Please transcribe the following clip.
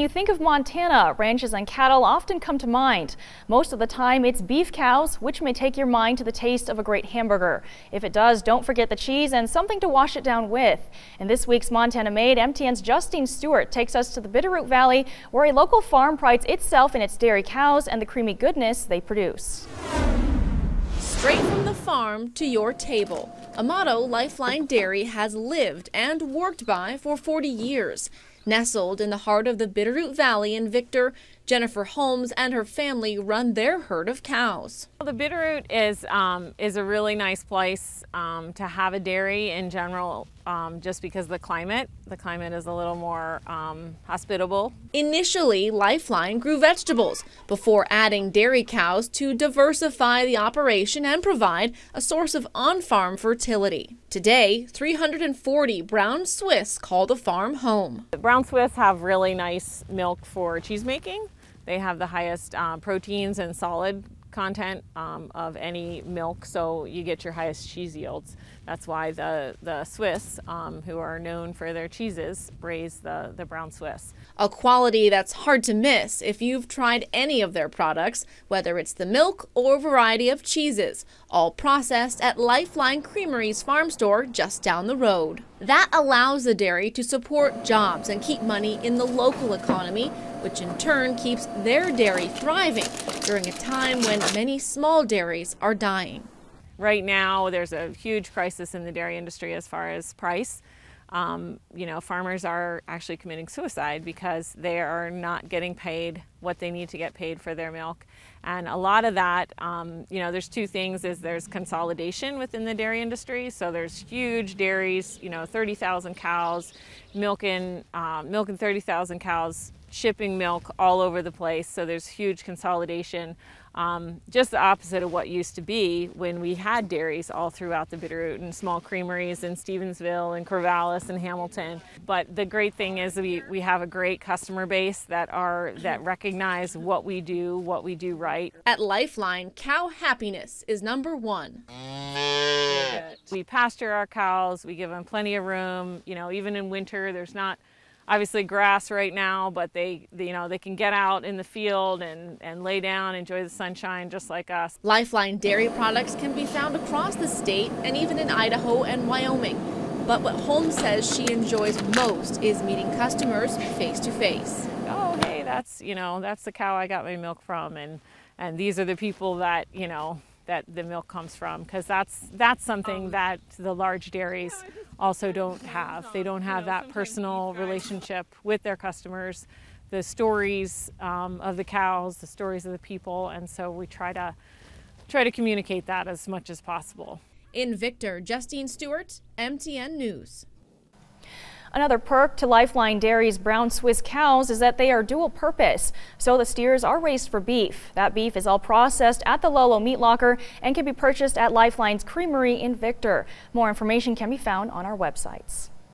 You think of Montana, ranches and cattle often come to mind. Most of the time it's beef cows, which may take your mind to the taste of a great hamburger. If it does, don't forget the cheese and something to wash it down with. In this week's Montana Made, MTN's Justine Stewart takes us to the Bitterroot Valley, where a local farm prides itself in its dairy cows and the creamy goodness they produce. Straight from the farm to your table, a motto Lifeline Dairy has lived and worked by for 40 years. Nestled in the heart of the Bitterroot Valley in Victor, Jennifer Holmes and her family run their herd of cows. The Bitterroot is a really nice place to have a dairy in general, just because the climate is a little more hospitable. Initially, Lifeline grew vegetables before adding dairy cows to diversify the operation and provide a source of on-farm fertility. Today, 340 brown Swiss call the farm home. The brown Swiss have really nice milk for cheese making. They have the highest proteins and solid content of any milk, so you get your highest cheese yields. That's why the Swiss, who are known for their cheeses, raise the brown Swiss. A quality that's hard to miss if you've tried any of their products, whether it's the milk or variety of cheeses, all processed at Lifeline Creamery's farm store just down the road. That allows the dairy to support jobs and keep money in the local economy, which in turn keeps their dairy thriving during a time when many small dairies are dying. Right now, there's a huge crisis in the dairy industry as far as price. Farmers are actually committing suicide because they are not getting paid what they need to get paid for their milk. And a lot of that, there's two things. There's consolidation within the dairy industry. So there's huge dairies, 30,000 cows, milking 30,000 cows, shipping milk all over the place. So there's huge consolidation. Just the opposite of what used to be when we had dairies all throughout the Bitterroot and small creameries in Stevensville and Corvallis and Hamilton. But the great thing is we have a great customer base that recognize what we do right. At Lifeline, cow happiness is number one. We pasture our cows, we give them plenty of room. Even in winter, there's not obviously grass right now, but they can get out in the field and lay down, enjoy the sunshine just like us. Lifeline dairy products can be found across the state and even in Idaho and Wyoming. But what Holmes says she enjoys most is meeting customers face to face. Oh, hey, that's the cow I got my milk from, and these are the people that that the milk comes from, because that's something that the large dairies also don't have. They don't have that personal relationship with their customers, the stories of the cows, the stories of the people, and so we try to communicate that as much as possible. In Victor, Justine Stewart, MTN News. Another perk to Lifeline Dairy's brown Swiss cows is that they are dual purpose. So the steers are raised for beef. That beef is all processed at the Lolo Meat Locker and can be purchased at Lifeline's Creamery in Victor. More information can be found on our websites.